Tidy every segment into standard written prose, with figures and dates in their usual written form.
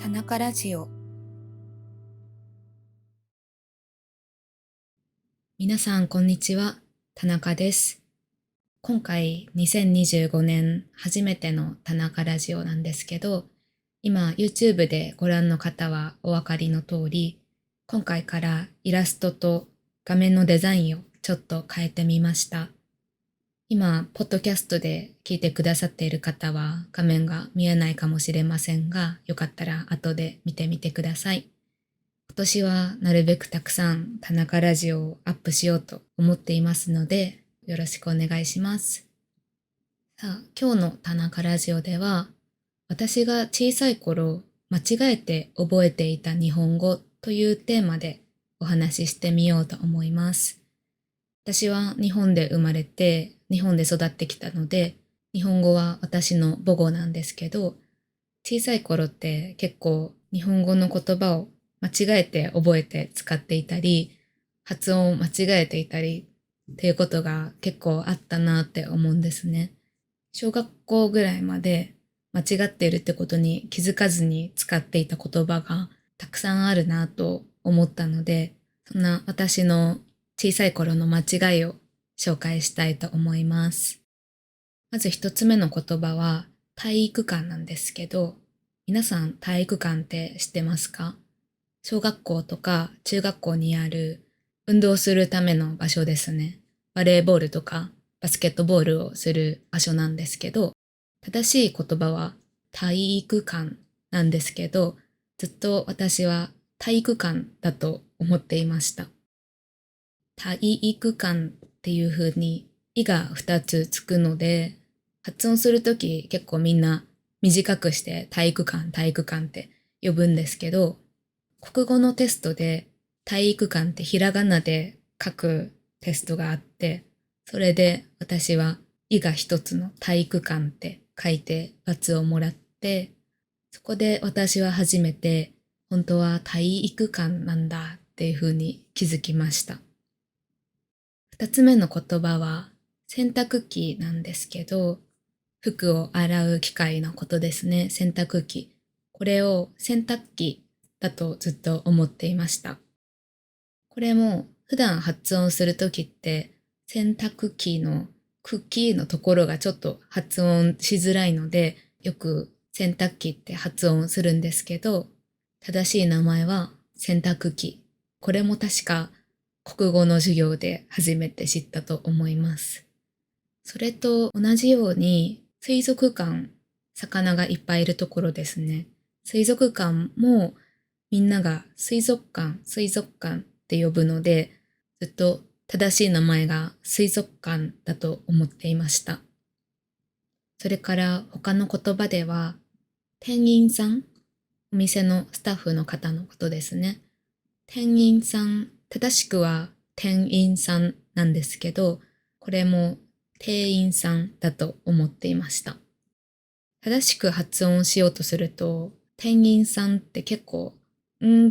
田中ラジオ。皆さんこんにちは、田中です。今回2025年初めての田中ラジオなんですけど、今 YouTube でご覧の方はお分かりの通り、今回からイラストと画面のデザインをちょっと変えてみました。今、ポッドキャストで聞いてくださっている方は画面が見えないかもしれませんが、よかったら後で見てみてください。今年はなるべくたくさん田中ラジオをアップしようと思っていますので、よろしくお願いします。さあ、今日の田中ラジオでは、私が小さい頃間違えて覚えていた日本語というテーマでお話ししてみようと思います。私は日本で生まれて、日本で育ってきたので、日本語は私の母語なんですけど、小さい頃って結構日本語の言葉を間違えて覚えて使っていたり、発音を間違えていたりっていうことが結構あったなって思うんですね。小学校ぐらいまで間違っているってことに気づかずに使っていた言葉がたくさんあるなと思ったので、そんな私の小さい頃の間違いを紹介したいと思います。まず一つ目の言葉は体育館なんですけど、皆さん体育館って知ってますか？小学校とか中学校にある運動するための場所ですね。バレーボールとかバスケットボールをする場所なんですけど、正しい言葉は体育館なんですけど、ずっと私は体育館だと思っていました。体育館っていう風に「い」が2つつくので、発音するとき結構みんな短くして体育館体育館って呼ぶんですけど、国語のテストで体育館ってひらがなで書くテストがあって、それで私は「い」が一つの体育館って書いて×をもらって、そこで私は初めて本当は体育館なんだっていう風に気づきました。二つ目の言葉は洗濯機なんですけど、服を洗う機械のことですね。洗濯機。これを洗濯機だとずっと思っていました。これも普段発音するときって洗濯機の茎のところがちょっと発音しづらいので、よく洗濯機って発音するんですけど、正しい名前は洗濯機。これも確か国語の授業で初めて知ったと思います。それと同じように水族館、魚がいっぱいいるところですね。水族館もみんなが水族館、水族館って呼ぶので、ずっと正しい名前が水族館だと思っていました。それから他の言葉では、店員さん、お店のスタッフの方のことですね。店員さん、正しくは店員さんなんですけど、これも店員さんだと思っていました。正しく発音しようとすると、店員さんって結構、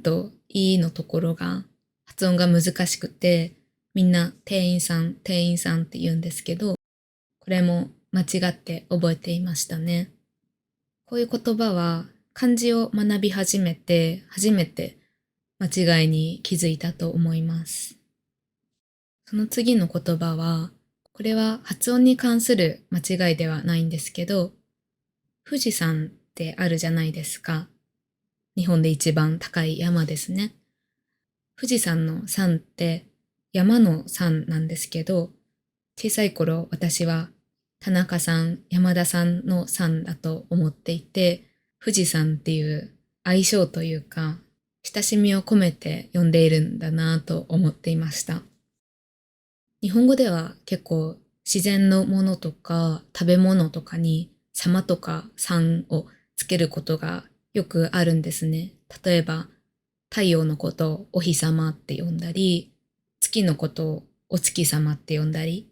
といのところが発音が難しくて、みんな店員さん、店員さんって言うんですけど、これも間違って覚えていましたね。こういう言葉は漢字を学び始めて、初めて間違いに気づいたと思います。その次の言葉は、これは発音に関する間違いではないんですけど、富士山ってあるじゃないですか。日本で一番高い山ですね。富士山の山って山の山なんですけど、小さい頃私は田中さん、山田さんの山だと思っていて、富士山っていう愛称というか、親しみを込めて呼んでいるんだなと思っていました。日本語では結構自然のものとか食べ物とかに様とかさんをつけることがよくあるんですね。例えば太陽のことをお日様って呼んだり、月のことをお月様って呼んだり。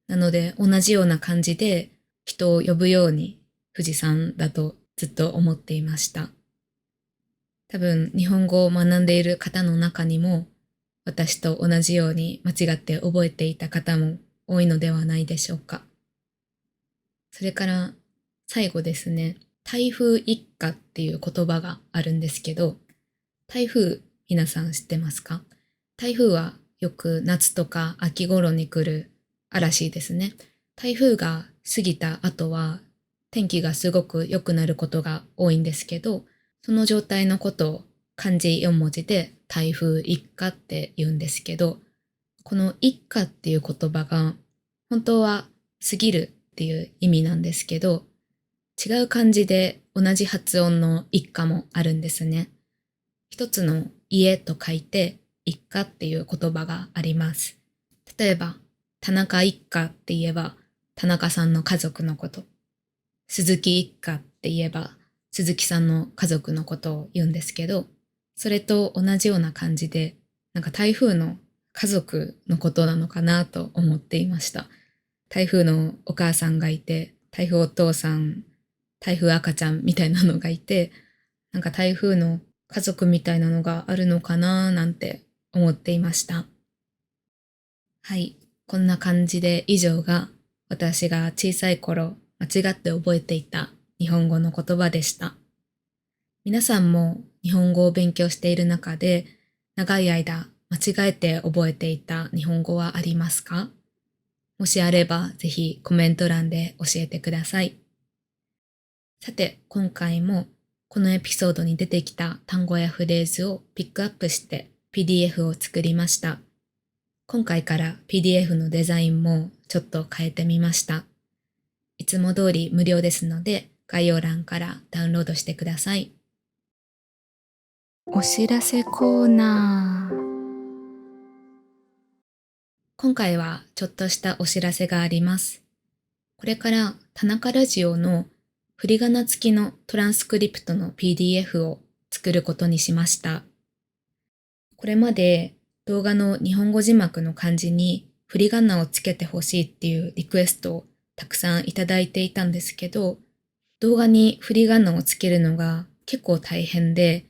なので同じような感じで人を呼ぶように富士山だとずっと思っていました。多分日本語を学んでいる方の中にも私と同じように間違って覚えていた方も多いのではないでしょうか。それから最後ですね。台風一過っていう言葉があるんですけど、台風皆さん知ってますか？台風はよく夏とか秋頃に来る嵐ですね。台風が過ぎた後は天気がすごく良くなることが多いんですけど、その状態のことを漢字4文字で台風一過って言うんですけど、この一過っていう言葉が本当は過ぎるっていう意味なんですけど、違う漢字で同じ発音の一家もあるんですね。一つの家と書いて一家っていう言葉があります。例えば、田中一家って言えば田中さんの家族のこと。鈴木一家って言えば鈴木さんの家族のことを言うんですけど、それと同じような感じで、台風の家族のことなのかなと思っていました。台風のお母さんがいて、台風お父さん、台風赤ちゃんみたいなのがいて、台風の家族みたいなのがあるのかななんて思っていました。はい、こんな感じで以上が私が小さい頃間違って覚えていた日本語の言葉でした。皆さんも日本語を勉強している中で長い間間違えて覚えていた日本語はありますか？もしあればぜひコメント欄で教えてください。さて、今回もこのエピソードに出てきた単語やフレーズをピックアップして PDF を作りました。今回から PDF のデザインもちょっと変えてみました。いつも通り無料ですので概要欄からダウンロードしてください。お知らせコーナー。今回はちょっとしたお知らせがあります。これから田中ラジオの振り仮名付きのトランスクリプトの PDF を作ることにしました。これまで動画の日本語字幕の漢字に振り仮名をつけてほしいっていうリクエストをたくさんいただいていたんですけど、動画に振り仮名をつけるのが結構大変で、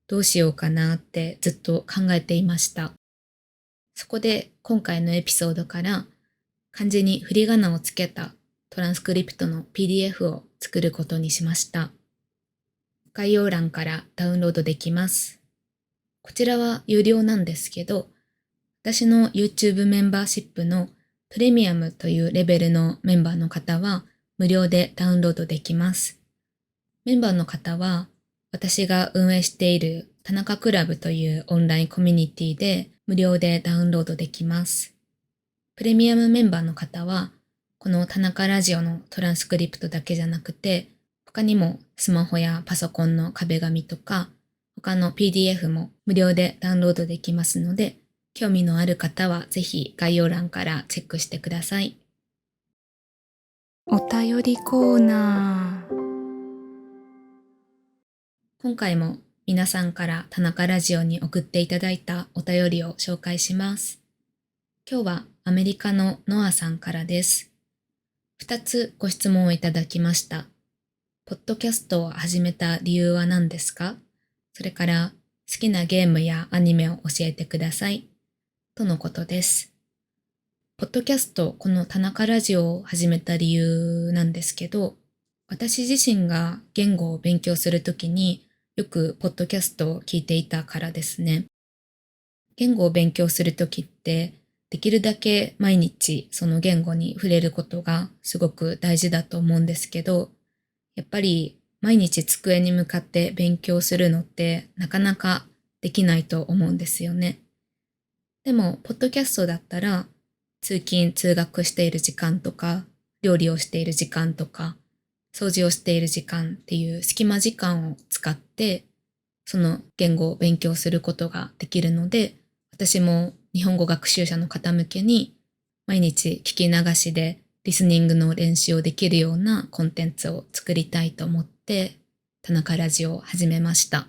どうしようかなってずっと考えていました。そこで今回のエピソードから漢字に振り仮名をつけたトランスクリプトの PDF を作ることにしました。概要欄からダウンロードできます。こちらは有料なんですけど、私の YouTube メンバーシップのプレミアムというレベルのメンバーの方は無料でダウンロードできます。メンバーの方は私が運営している田中クラブというオンラインコミュニティで無料でダウンロードできます。プレミアムメンバーの方はこの田中ラジオのトランスクリプトだけじゃなくて、他にもスマホやパソコンの壁紙とか他の PDF も無料でダウンロードできますので、興味のある方はぜひ概要欄からチェックしてください。お便りコーナー。今回も皆さんから田中ラジオに送っていただいたお便りを紹介します。今日はアメリカのノアさんからです。2つご質問をいただきました。ポッドキャストを始めた理由は何ですか？それから好きなゲームやアニメを教えてください。とのことです。ポッドキャスト、この田中ラジオを始めた理由なんですけど、私自身が言語を勉強するときによくポッドキャストを聞いていたからですね。言語を勉強するときってできるだけ毎日その言語に触れることがすごく大事だと思うんですけど、やっぱり毎日机に向かって勉強するのってなかなかできないと思うんですよね。でも、ポッドキャストだったら、通勤・通学している時間とか、料理をしている時間とか、掃除をしている時間っていう隙間時間を使って、その言語を勉強することができるので、私も日本語学習者の方向けに、毎日聞き流しでリスニングの練習をできるようなコンテンツを作りたいと思って、田中ラジオを始めました。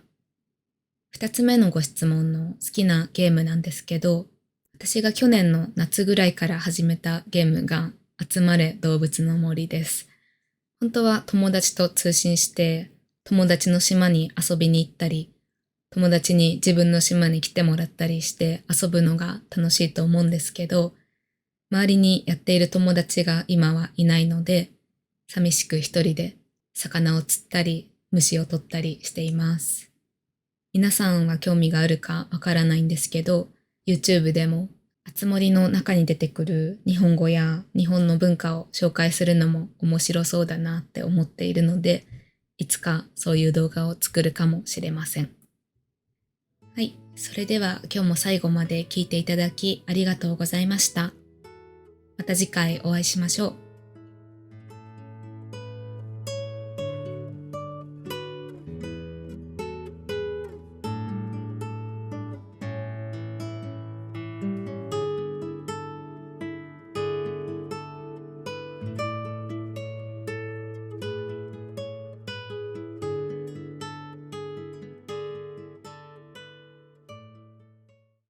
二つ目のご質問の好きなゲームなんですけど、私が去年の夏ぐらいから始めたゲームが集まれ動物の森です。本当は友達と通信して、友達の島に遊びに行ったり、友達に自分の島に来てもらったりして遊ぶのが楽しいと思うんですけど、周りにやっている友達が今はいないので、寂しく一人で魚を釣ったり、虫を取ったりしています。皆さんは興味があるかわからないんですけど、YouTube でもあつ森の中に出てくる日本語や日本の文化を紹介するのも面白そうだなって思っているので、いつかそういう動画を作るかもしれません。はい、それでは今日も最後まで聞いていただきありがとうございました。また次回お会いしましょう。